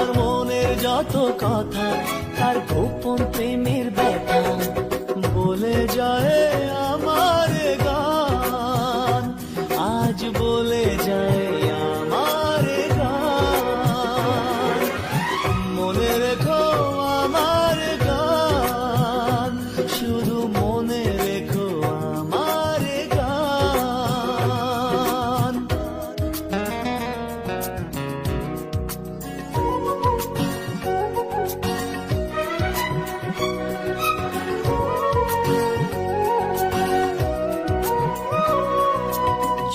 তার মনের যত কথা, তার গোপন প্রেমের ব্যথা বলে যায় আমার গান, আজ বলে যায় আমার গান। মনে রেখো আমার গান, শুধু মনে রেখো আমার গান।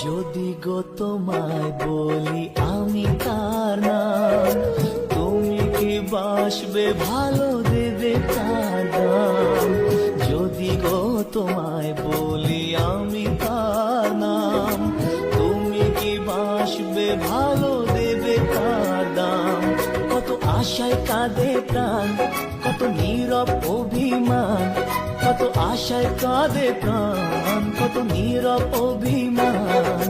যদি গো তোমায় বলি আমি তার নাম, তুমি কি বাসবে ভালো দেবে তার দাম? যদি গো তোমায় বলি আমি তার নাম, তুমি কি বাসবে ভালো দেবে তার দাম? কত আশায় কাঁদে প্রাণ, কত নীরব অভিমান, কত আশায় কাঁদে প্রাণ, কত নীরব অভিমান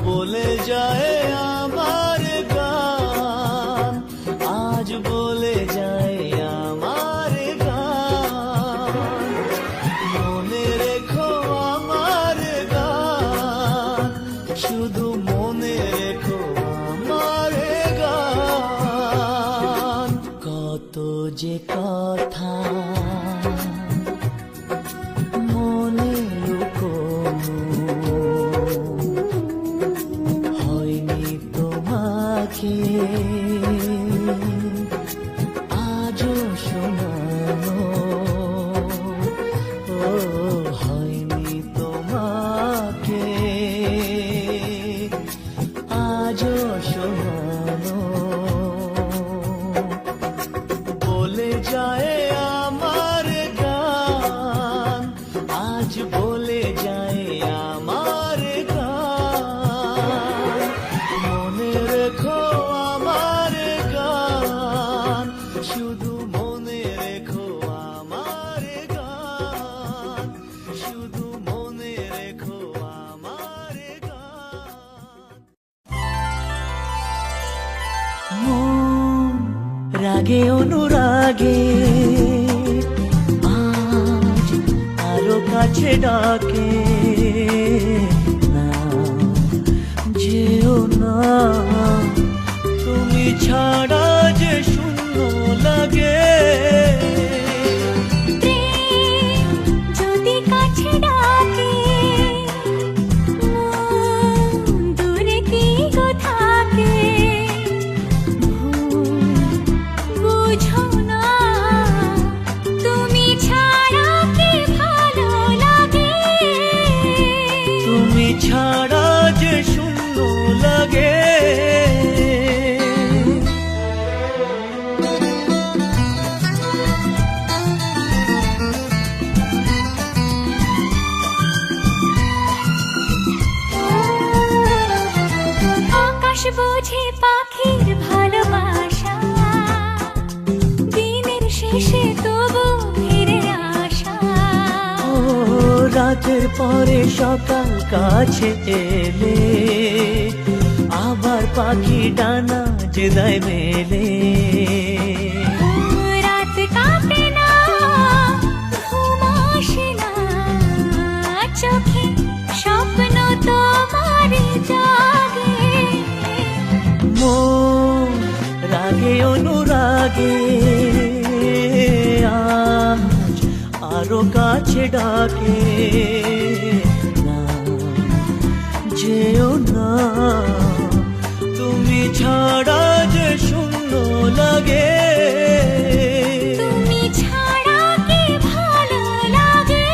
বলে যায় আমার গান, আজ বলে যায় আমার গান। মনে রেখো আমার গান, শুধু মনে রেখো আমার গান। কত যে কথা মনে লুকোনো, হয়নি তোমাকে আজও শোনানো, ও হয়নি তোমাকে আজও শোনানো। বলে যায় আমার গান, আজ বলে যায় আমার গান। মনে রেখো আমার গান, শুধু মনে রেখো আমার গান, শুধু মনে রেখো আমার গান। মন রাগে অনুরাগে আজ আরো কাছে ডাকে, না যেও না তুমি ছাড়া যে শূন্য লাগে। প্রেম যদি কাছে ডাকে, মন দূরে কি গো থাকে? বুঝো না তুমি ছাড়া কি ভালো লাগে? তুমি ছাড়া যে শূন্য লাগে। আকাশ বোঝে পাখির ভালোবাসা, দিনের শেষে তবু ফিরে আসা। ও রাতের পরে সকাল কাছে এলে, আবার পাখি ডানা যে দেয় মেলে। রাত কাটে না, ঘুম আসে না, চোখে স্বপ্ন তোমার জাগে। মন রাগে অনুরাগে আজ আরো কাছে ডাকে, না যেও না তুমি ছাড়া যে শূন্য লাগে। তুমি ছাড়া কি ভালো লাগে?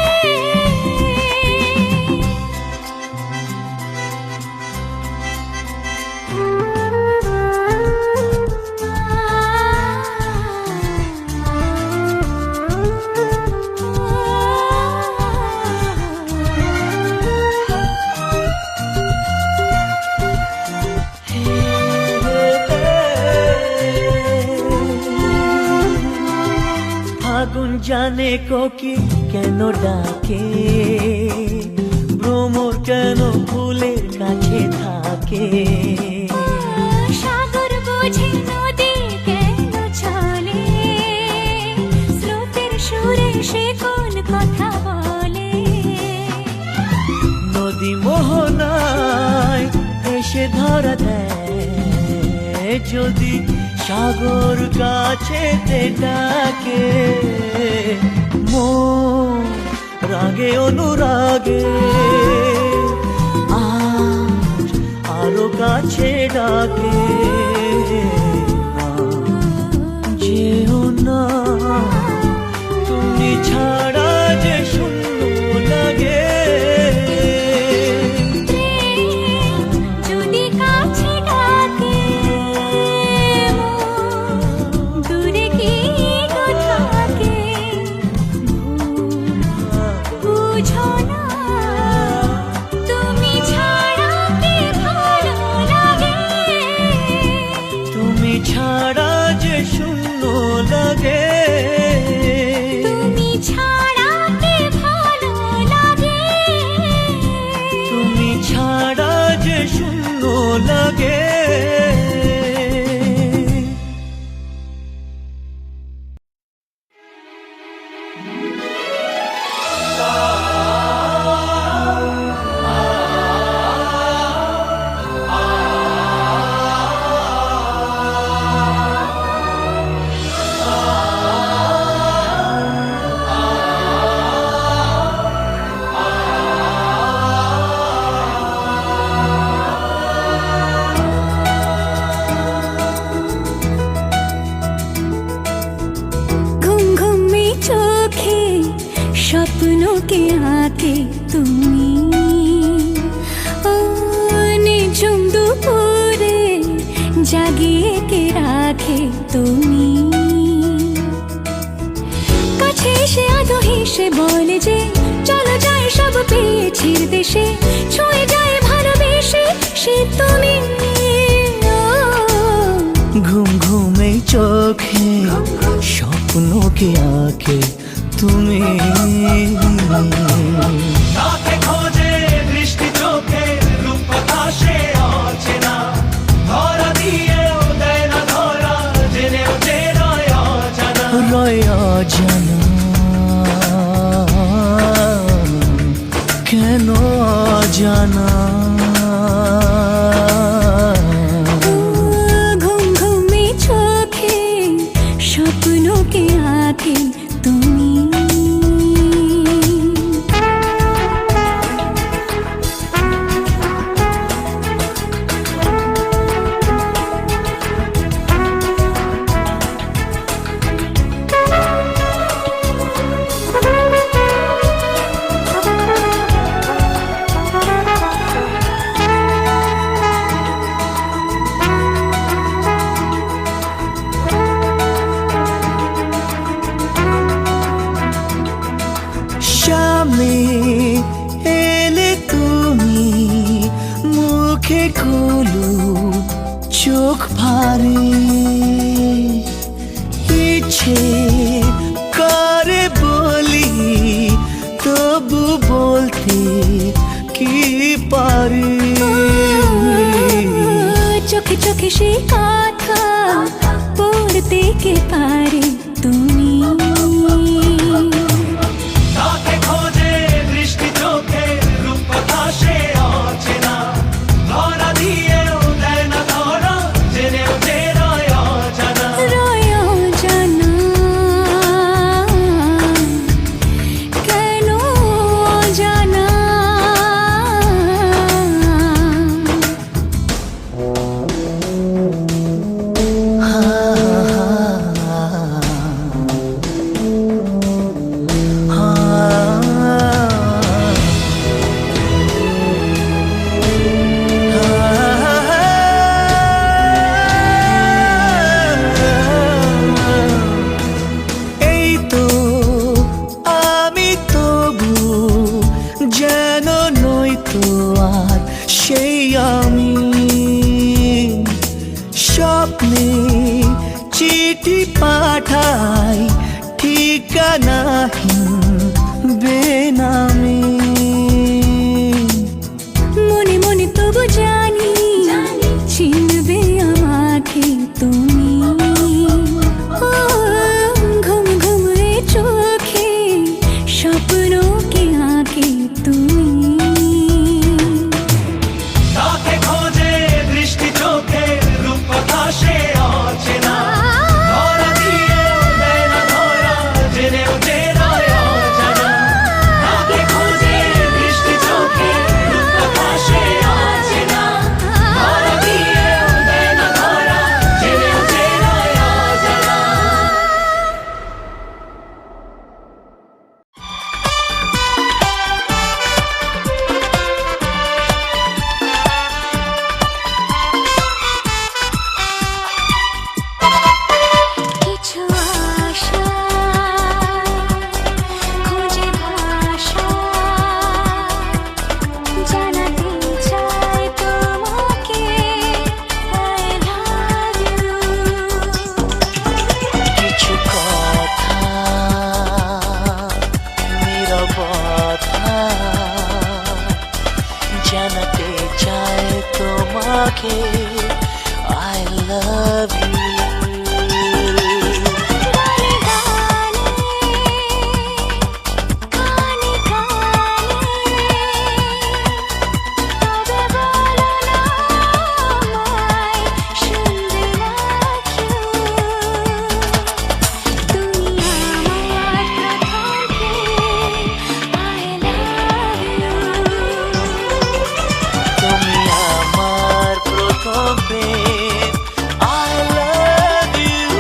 আগুন জানে কোকিল কেন ডাকে, ভ্রমর কেন ফুলের কাছে থাকে। সাগর বোঝে নদী কেন ধরা দেয়, যদি সাগর কাছে ডাকে, মন রাগে অনুরাগে আজ আরো কাছে ডাকে। যেও না তুমি ছাড়া যে শূন্য লাগে। যদি কাছে ডাকে, দূরে কি গো থাকে, বুঝো না তুমি ছাড়া কে ভালো লাগে। তুমি ছাড়া যে শূন্য লাগে, তুমি ছাড়া কে ভালো লাগে। তুমি ছাড়া যে শূন্য লাগে। ঘুম ঘুম में চোখে স্বপ্নों के आके তুমি, ও নিঝুম দুপুরে জাগিয়ে কে রাখে তুমি। কাছে এসে আদো হেসে বলে যে চলো যাই সব পেয়েছি দেশে, ছুঁয়ে যায় ভালোবেসে সে তুমি। ঘুম ঘুমে চোখে স্বপ্নকে আঁকে তুমি। তাকে খোঁজে দৃষ্টি চোখে রূপকথা সে অচেনা, ধরা দিয়েও দেয় না ধরা, জেনেও যে রয় অজানা। রয় অজানা কেন অজানা? ঘুম ঘুমে চোখে স্বপ্নों के आके তুমি। সামনে এলে তুমি, মুখে খোলো চোখ ভারে, ইচ্ছে করে বলি তবু বলতে কি পারি। চোখে চোখে সে কথা পড়তে কে পারে তুমি। তাকে খোঁজে দৃষ্টি চোখে রূপকথা সে অচেনা, ধরা দিয়েও দেয় না ধরা, জেনেও যে রয় অজানা। রয় অজানা কেন অজানা? এই তো আমি তবু যেন নই তো আর সেই আমি। স্বপ্নে চিঠি পাঠাই ঠিকানাহীন বেনামে। মনে মনে তবু জানি চিনবে আমাকে তুমি। ও ঘুম ঘুমে চোখে স্বপ্নों के आके তুমি। তাকে খোঁজে দৃষ্টি তোমাকে I love you তুমি আমার প্রথম প্রেম I love you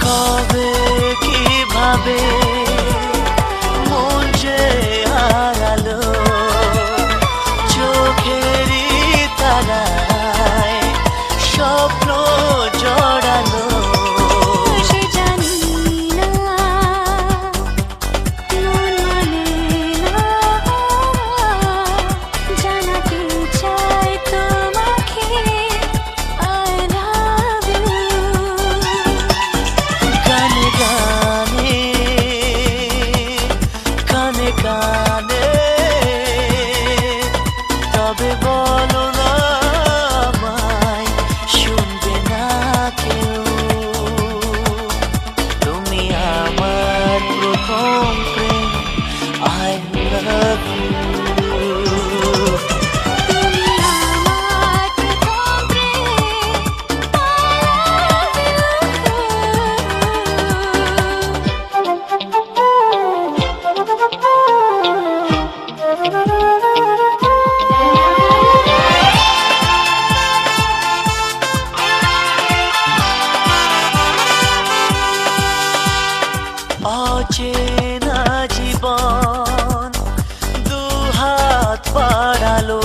কবে কিভাবে মন যে হারালো চোখেরই তারায় স্বপ্ন জড়ালো সে জানি না মন মানে না জানাতে চাই তোমাকে I love you গানে গানে কানে কানে তবে বলো না আমায় শুনবে না কেউ তুমি আমার প্রথম প্রেম I love you তুমি আমার প্রথম প্রেম অচেনা জীবন দুহাত বাড়ালো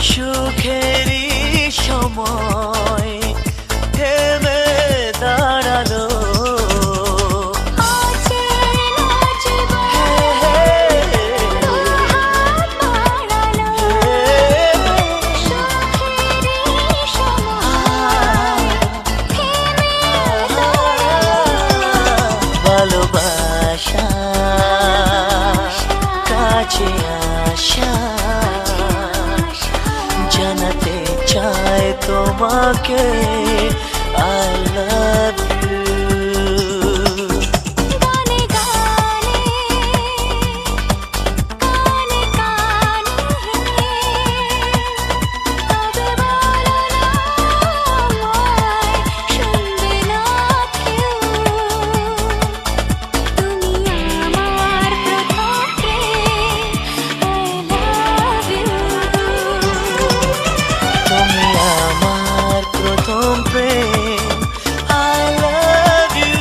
সুখেরই সময় থেমে দাঁড়ালো অচেনা জীবন হে, দুহাত বাড়ালো সুখেরই সময় থেমে ভালোবাসা কাছে আসা জানাতে চাই তোমাকে I love you গানে গানে কানে কানে তবে বলো না আমায় শুনবে না কেউ তুমি আমার প্রথম প্রেম I love you তুমি আমার প্রথম প্রেম I love you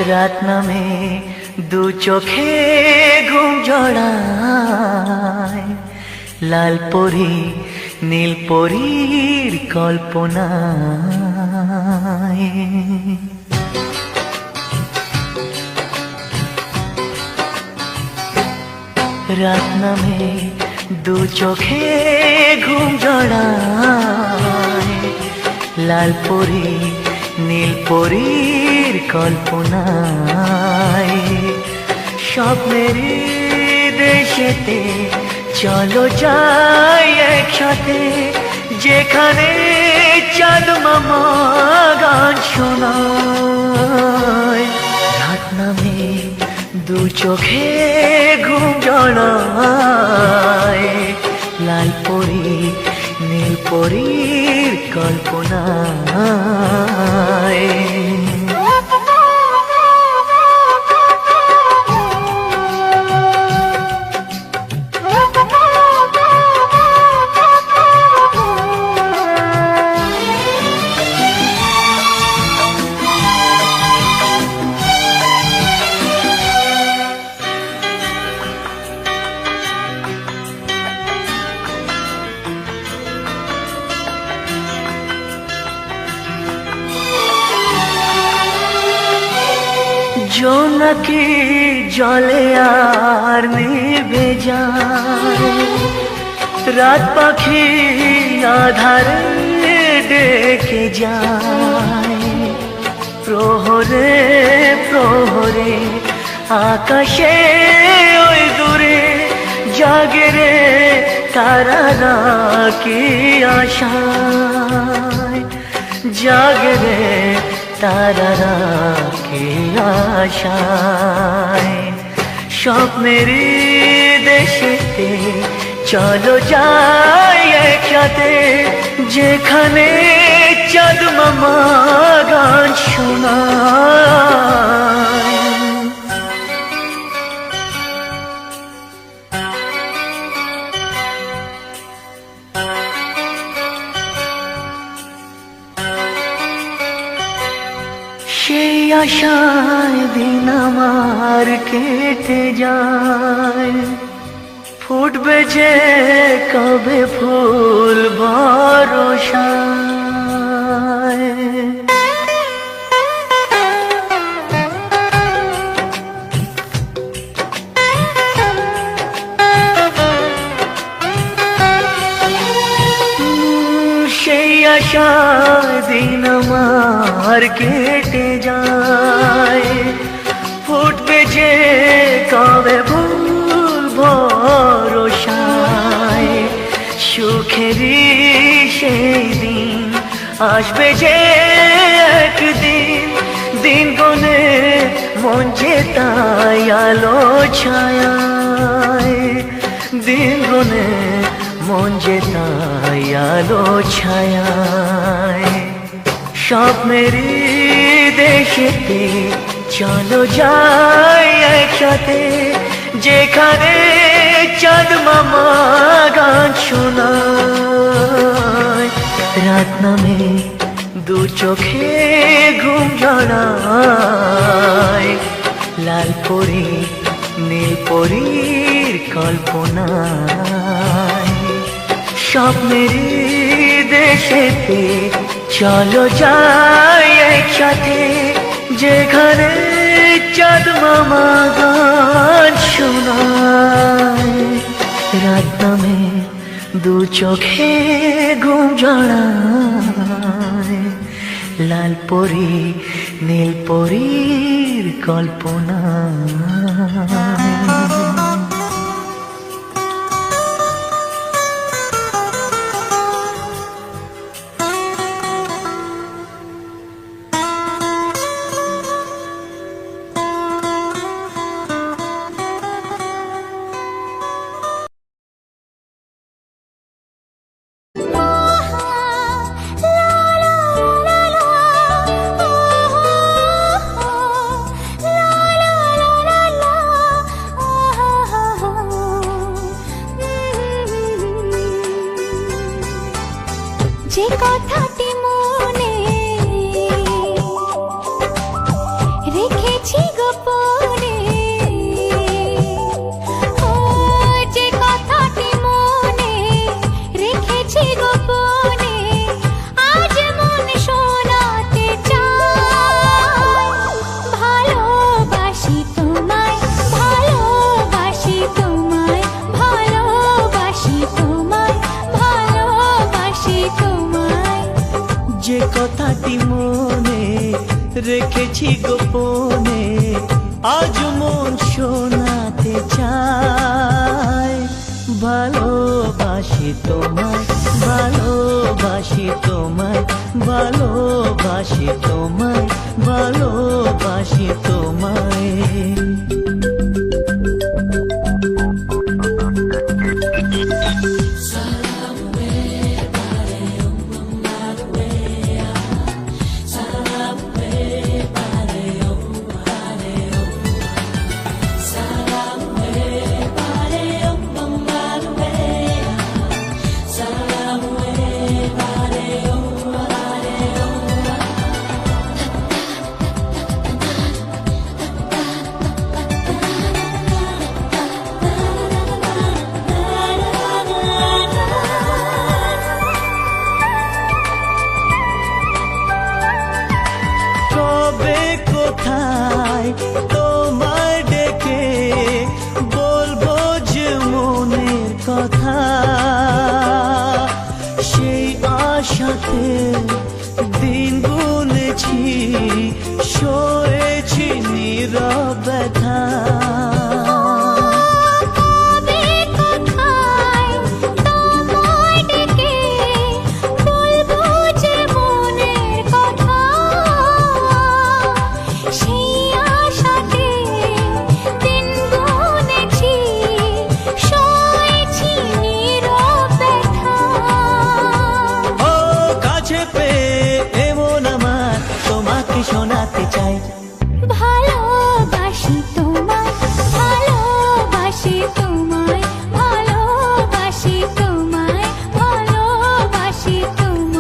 রাত নামে দু চোখে ঘুম জড়ায় লাল পরি নীল পরীর কল্পনায় রাত নামে দু চোখে ঘুম জড়ায় লাল পরি নীল পরীর কল্পনায় স্বপ্নেরই দেশেতে চলো যাই একসাথে যেখানে চাঁদ মামা গান শোনায়, রাত নামে দু চোখে ঘুম জড়ায়, লাল পরি নীল পরীর কল্পনায়। জোনাকি জলে আর নিভে যায়, রাত পাখি আধারে ডেকে যায়, প্রহরে প্রহরে আকাশে ওই দূরে জাগে রে তারারা কি আশায়, জাগে রে তারারা কি আশায়। স্বপ্নেরই দেশেতে চলো যাই একসাথে, যেখানে চাঁদ মামা গান শোনায়। সেই আশায় দিন আমার কেটে যায়, ফুটবে যে কবে ফুল বরষায়। সেই আশায় দিন আমার কেটে যায়, ফুটবে যে কবে ফুল ভরসায়। সুখেরই সেই দিন আসবে যে একদিন, দিন গনে মন যে তাই আলো ছায়ায়, দিন গনে মন যে তাই আলো ছায়ায়। স্বপ্নেরই দেশেতে চলো যাই একসাথে, যেখানে চাঁদ মামা গান শোনায়, রাত নামে দু চোখে ঘুম জড়ায়, লাল পরি নীল পরীর কল্পনায়। স্বপ্নেরই দেশেতে চলো যাই একসাথে, যেখানে চাঁদ মামা গান শোনায়, রাত নামে দু চোখে ঘুম জড়ায়, লাল পরি নীল পরীর কল্পনায়। যে কথাটি মনে রেখেছি গোপনে, ও যে কথাটি মনে রেখেছি গোপনে, আজ মন শোনাতে চাই। ভালোবাসি তোমায়, ভালোবাসি তোমায়, ভালোবাসি তোমায়, ভালোবাসি তোমায়। যে কথাটি মনে রেখেছি গোপনে, আজ মন শোনাতে চায়। ভালোবাসি তোমায়, ভালোবাসি তোমায়, ভালোবাসি তোমায়, ভালোবাসি তোমায়। কবে কোথায় তোমায় ডেকে বলবো যে মনের কথা, সেই আশাতে দিন গুনেছি, সয়েছি নীরব ব্যথা। শোনাতে চাই ভালোবাসি তোমায়, ভালোবাসি তোমায়, ভালোবাসি তোমায়, ভালোবাসি তোমায়।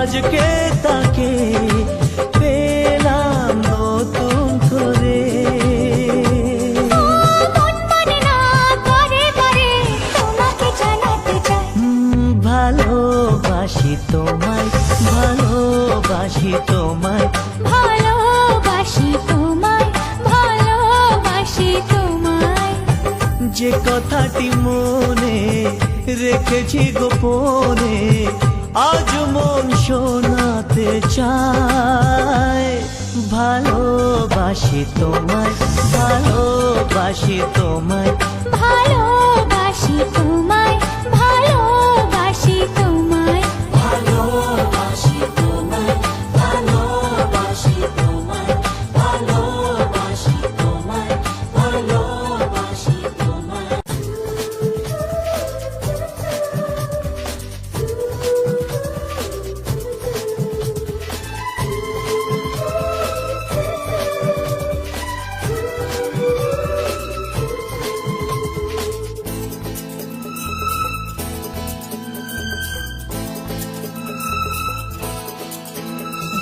আজকে তাকে পেলাম নতুন করে। ভালোবাসি তোমায়, ভালোবাসি তোমায়, ভালোবাসি তোমায়, ভালোবাসি তোমায়। যে কথাটি মনে রেখেছি গোপনে, আজ মন শোনাতে চায়। ভালোবাসি তোমায়, ভালোবাসি তোমায়, ভালোবাসি তোমায়, ভালোবাসি তোমায়, ভালোবাসি তোমায়, ভালোবাসি তোমায়, ভালোবাসি তোমায়, ভালোবাসি তোমায়।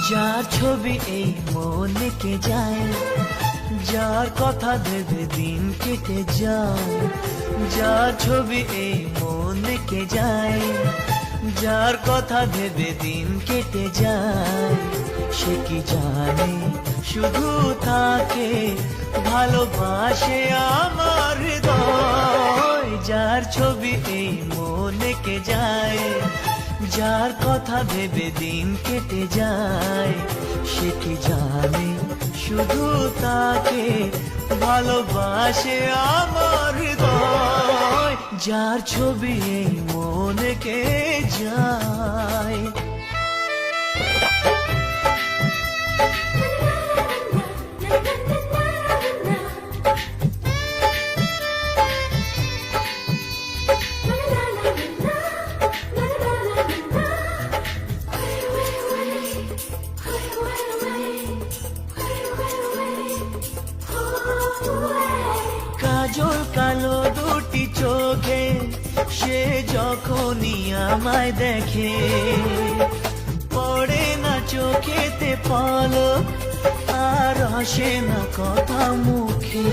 যার ছবি এই মনে কে যায়, যার কথা ভেবে দিন কেটে যায়, যার ছবি এই মনে কে যায়, যার কথা ভেবে দিন কেটে যায়। সে কি জানে শুধু তাকে ভালোবাসে আমার হৃদয়। যার ছবি এই মনে কে যায়, যার কথা ভেবে দিন কেটে যায়। সে কি জানে শুধু তাকে ভালোবাসে আমার হৃদয়। যার ছবি এই মনে কে যায়। আমায় দেখে, পড়ে না চোখেতে পলক, আর আসে না কথা মুখে।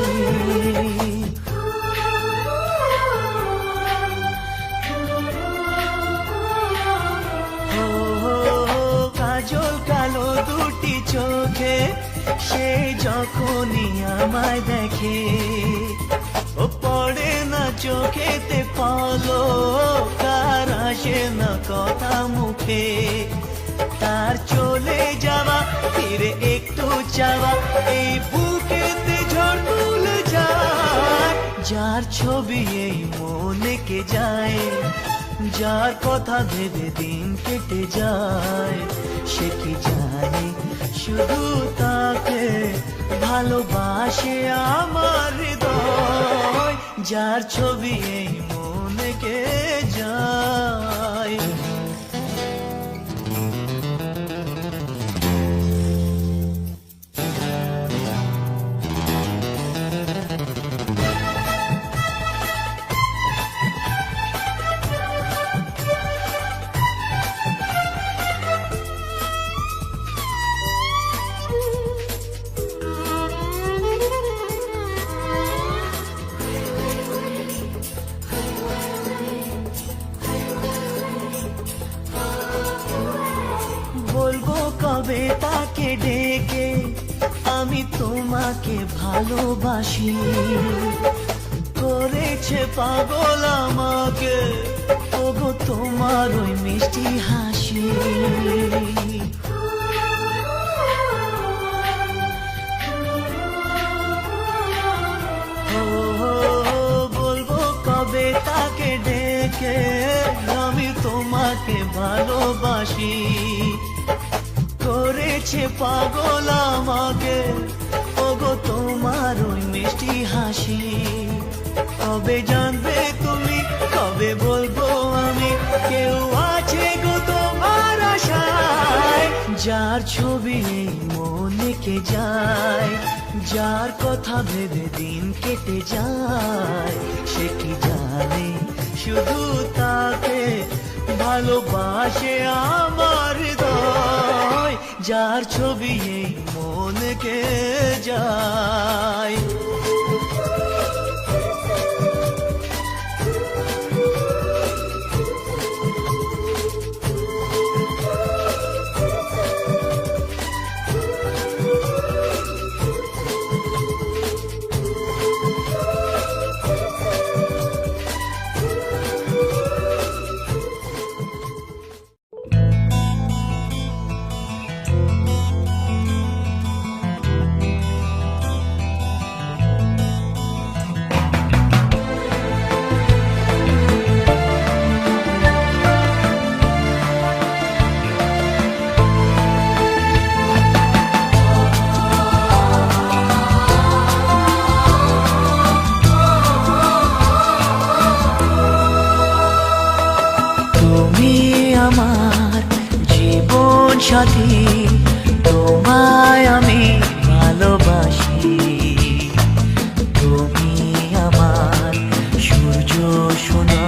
কাজল কালো দুটি চোখে সে যখনই আমায় দেখে, ও পড়ে না চোখেতে পলক, আর আসে না কথা মুখে। তার চলে যাওয়া ফিরে একটু চাওয়া, এই বুকেতে ঝড় তুলে যায়। যার ছবি এই মনে কে যায়, যার কথা ভেবে দিন কেটে যায়, সে কি জানে শুধু তাকে ভালোবাসে আমার হৃদয়। যার ছবি এই মনে কে যায়। বলবো কবে তাকে ডেকে আমি তোমাকে ভালোবাসি, করেছে পাগল আমাকে ওগো তোমার ওই মিষ্টি হাসি। বলবো কবে তাকে ডেকে আমি তোমাকে ভালোবাসি, করেছে পাগল আমাকে ওগো তোমার ওই মিষ্টি হাসি। কবে জানবে তুমি, কবে বলবো আমি, কেউ আছে গো তোমার আশায়। যার ছবি এই মনে কে যায়, যার কথা ভেবে দিন কেটে যায়, সে কি জানে শুধু তাকে ভালোবাসে আমার হৃদয়। যার ছবি এই মনে কে যায়। আমার জীবন সাথী, তোমায় আমি ভালোবাসি। তুমি আমার সূর্য সোনা,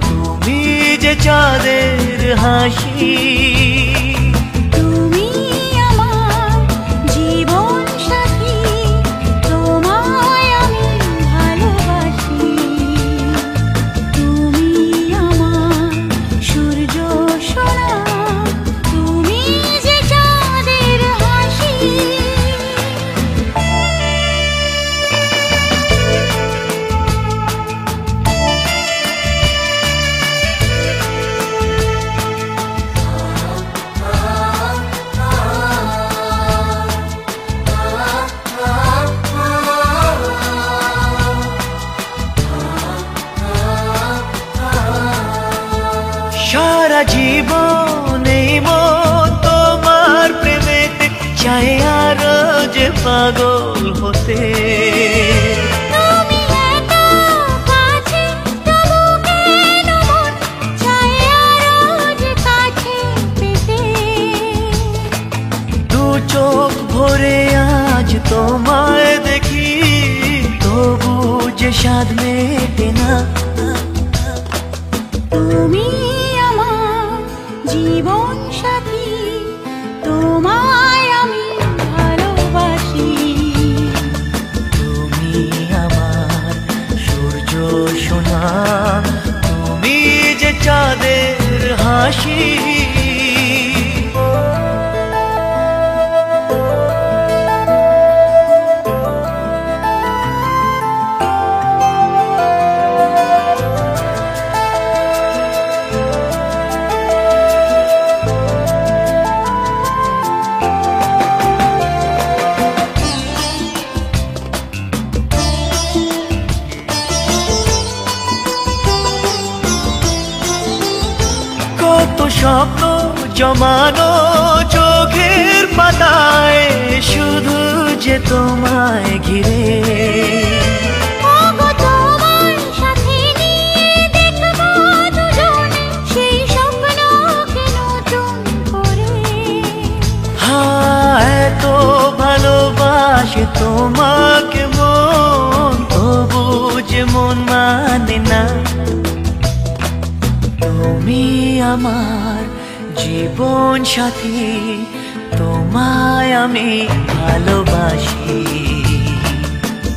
তুমি যে চাঁদের হাসি। তুমি আমার জীবন সাথী, তোমায় আমি ভালোবাসি। তুমি আমার সূর্য সোনা, তুমি যে চাঁদের হাসি। সারা জীবন এই মন তোমার প্রেমেতে চায় আরো যে পাগল হতে। তুমি এত কাছে, তবু কেন মন চায় আরো যে কাছে পেতে। দু চোখ ভরে আজ তোমায় দেখি, তবু যে স্বাদ মেটে না। তুমি চাঁদের হাসি। কত স্বপ্ন জমানো চোখের পাতায়, শুধু যে তোমায় ঘিরে। ওগো তোমার সাথে নিয়ে দেখবো দুজনে সেই স্বপ্নকে নতুন করে। এত ভালোবাসে তোমাকে মন, তবু যে মন মানে না। তুমি আমার জীবন সাথী, তোমায় আমি ভালোবাসি।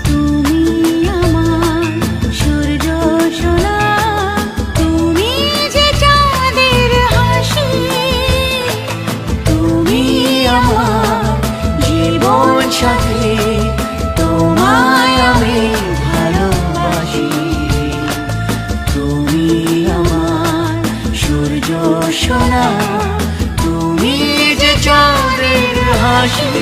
তুমি আমার সূর্য সোনা, তুমি যে চাঁদের হাসি। তুমি আমার জীবন সাথী, তোমায় আমি ভালোবাসি। তুমি আমার সূর্য সোনা, তুমি যে চাঁদের হাসি।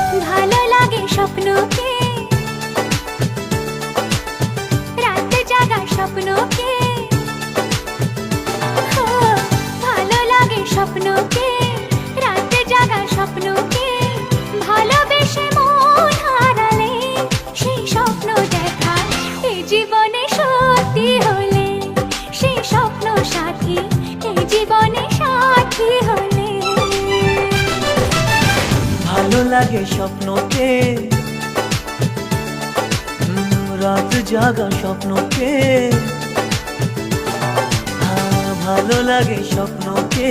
ভালো লাগে স্বপ্নকে, রাত জাগা স্বপ্নকে। ভালো লাগে স্বপ্নকে, রাত জাগা স্বপ্নকে। ভালোবেসে মন হারালে সেই স্বপ্ন দেখা এই জীবনে সত্যি হলে, সেই স্বপ্ন সাথী এই জীবনে সাথী হলে। ভালো লাগে স্বপ্নকে, রাত জাগা স্বপ্নকে। ভালো লাগে স্বপ্নকে,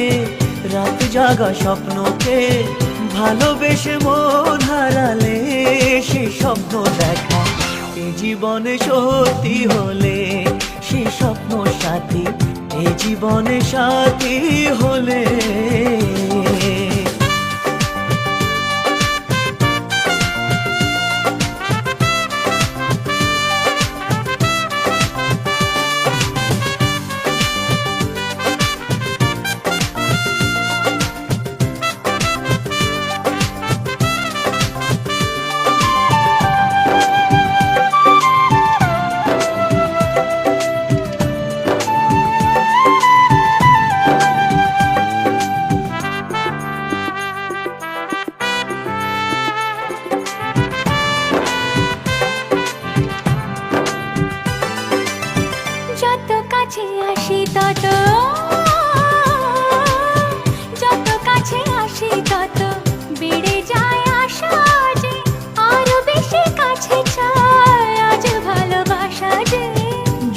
রাত জাগা স্বপ্নকে। ভালোবেসে মন হারালে সেই স্বপ্ন দেখা এই জীবনে সত্যি হলে, সেই স্বপ্ন সাথী এই জীবনে সাথী হলে।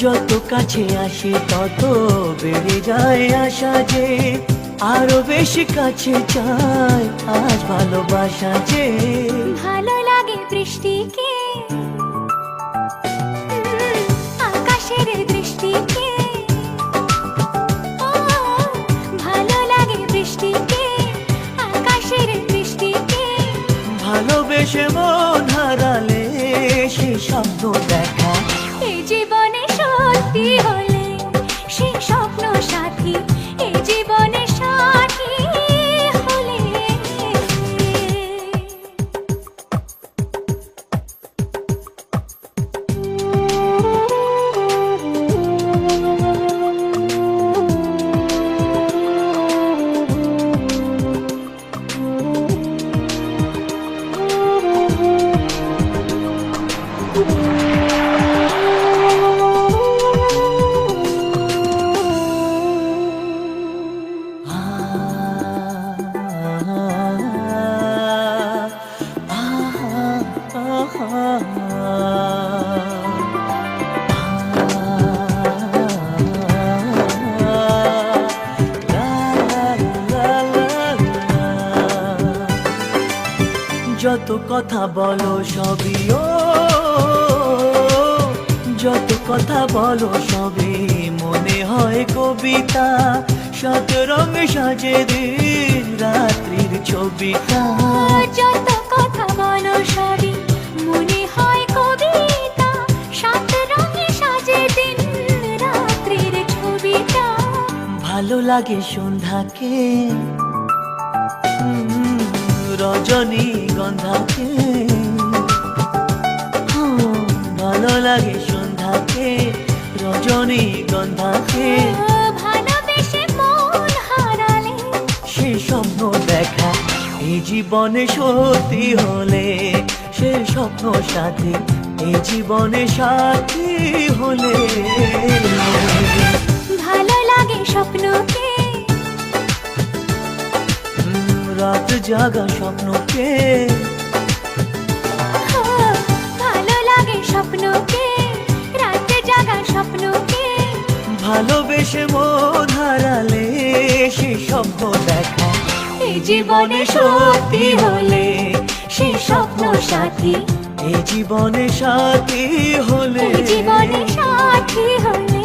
যত কাছে আসি তত বেড়ে যায় আশা যে আরো বেশি কাছে চাই আজ ভালোবাসা যে ভালো লাগে বৃষ্টিকে আকাশের দৃষ্টিকে ও ভালো লাগে বৃষ্টিকে আকাশের দৃষ্টিকে ভালোবেসে মন হারালে সে স্বপ্ন দেখা এই জীবনে সত্যি হলে সে স্বপ্ন সাথী এই জীবনে সাথী হলে যত কথা বলো সবই ও যত কথা বলো সবই মনে হয় কবিতা শত রঙ সাজে দিন রাত্রির ছবিটা যত কথা বলো সবই মনে হয় কবিতা সাত রঙে সাজে দিন রাত্রির ছবিটা ভালো লাগে সন্ধ্যাকে রজনী গন্ধাকে ভালো লাগে সন্ধ্যাকে রজনী গন্ধাকে ভালোবেসে মন হারালে সে স্বপ্ন দেখা এই জীবনে সত্যি হলে সে স্বপ্ন সাথী এই জীবনে সাথী হলে ভালো লাগে স্বপ্নকে রাত জাগা স্বপ্নকে ভালো লাগে স্বপ্নকে রাতে জাগা স্বপ্নকে ভালোবেসে মন হারালে সে স্বপ্ন দেখা এই জীবনে সত্যি হলে সে স্বপ্ন সাথী এই জীবনে সাথী হলে এই জীবনে সাথী হলে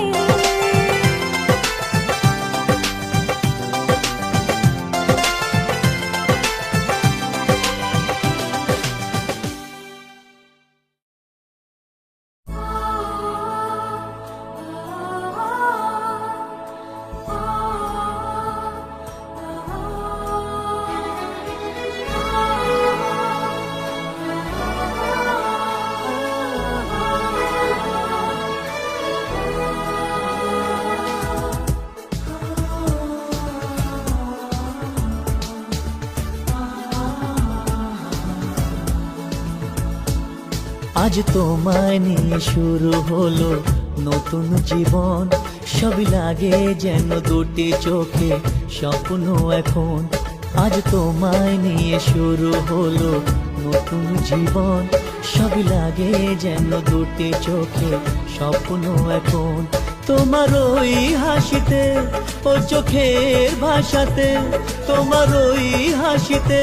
আজ তোমায় নিয়ে শুরু হলো নতুন জীবন সবই লাগে যেন দুটি চোখে স্বপ্ন এখন আজ তোমায় নিয়ে শুরু হলো নতুন জীবন সবই লাগে যেন দুটি চোখে স্বপ্ন এখন তোমার ওই হাসিতে ও চোখের ভাষাতে তোমার ওই হাসিতে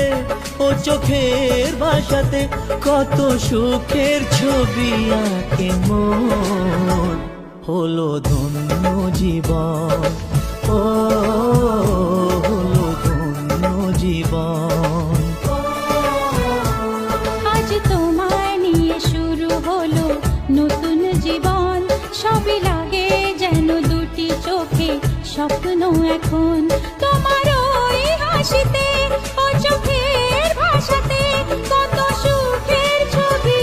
ও চোখের ভাষাতে কত সুখের ছবি আঁকে মন হলো ধন্য জীবন ও হলো ধন্য জীবন আজ তোমায় নিয়ে শুরু হলো নতুন জীবন সবই লাগে যেন দুটি চোখে স্বপ্ন এখন তোমার ওই হাসিতে ও চোখের ভাষাতে কত সুখের ছবি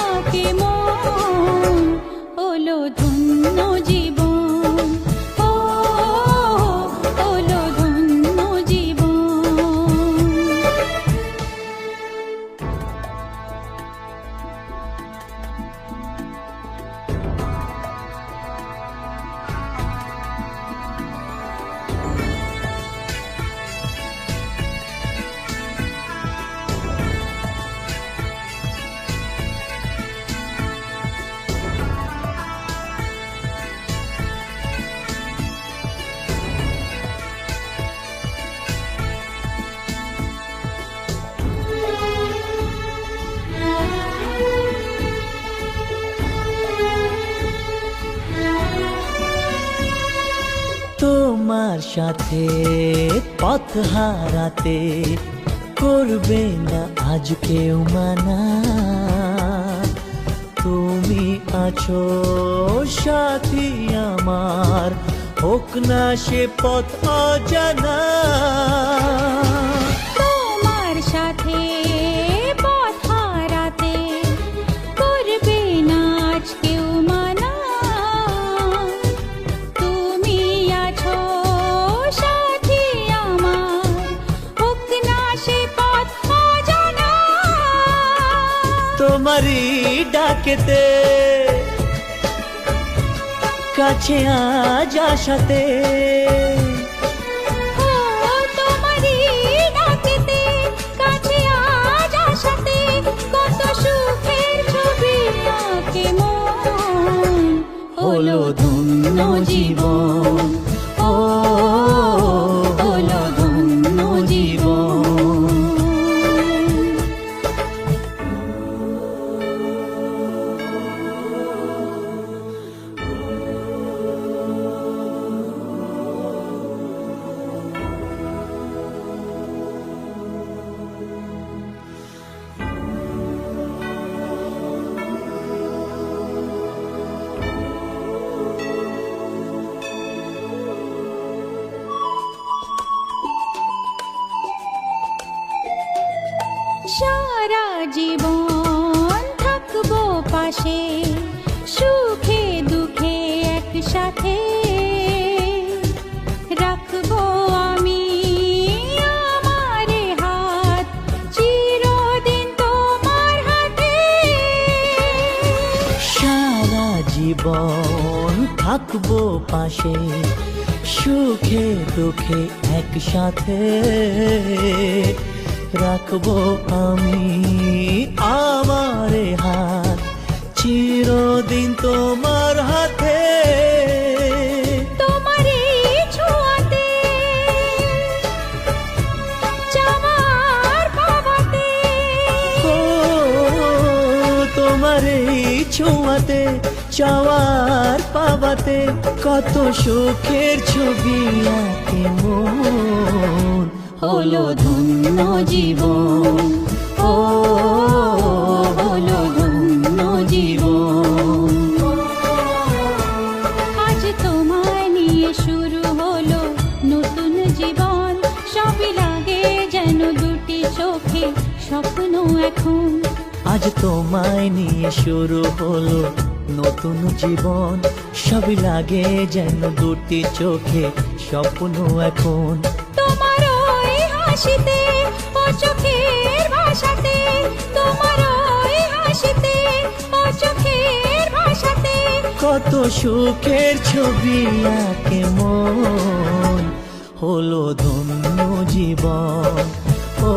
আঁকে মন হলো ধন্য জীবন ও হলো ধন্য জীবন তোমার সাথে পথ হারাতে করবে না আজ কেউ মানা। তুমি আছো সাথী আমার, হোক না সে পথ অজানা। তোমার সাথে পথ হারাতে করবে না আজ কেউ মানা। তুমি আছো সাথী আমার, হোক না সে পথ অজানা। তোমারই ডাকেতে কাছে আজ আসাতে, ও তোমারই ডাকেতে কাছে আজ আসাতে, কত সুখের ছবি আঁকে মন। হলো ধন্য জীবন, ও হলো ধন্য জীবন। সারা জীবন থাকবো পাশে, সুখে দুঃখে একসাথে রাখবো আমি আমার হাত, চিরদিন তোমার হাতে। সারা জীবন থাকবো পাশে, সুখে দুঃখে একসাথে রাখবো আমি আমার হাত, চিরদিন তোমার হাতে। তোমার এই ছোঁয়াতে চাওয়ার পাওয়াতে, ও তোমার এই ছোঁয়াতে চাওয়ার পাওয়াতে, কত সুখের ছবি আঁকে মন। হলো ধন্য জীবন, ও হলো ধন্য জীবন। আজ তোমায় নিয়ে শুরু হলো নতুন জীবন, সবই লাগে যেন দুটি চোখে স্বপ্ন এখন। আজ তোমায় নিয়ে শুরু হলো নতুন জীবন, সবই লাগে যেন দুটি চোখে স্বপ্ন এখন। তোমার ওই হাসিতে ও চোখের ভাষাতে, তোমার ওই হাসিতে ও চোখের ভাষাতে, কত সুখের ছবি আঁকে মন। হলো ধন্য জীবন, ও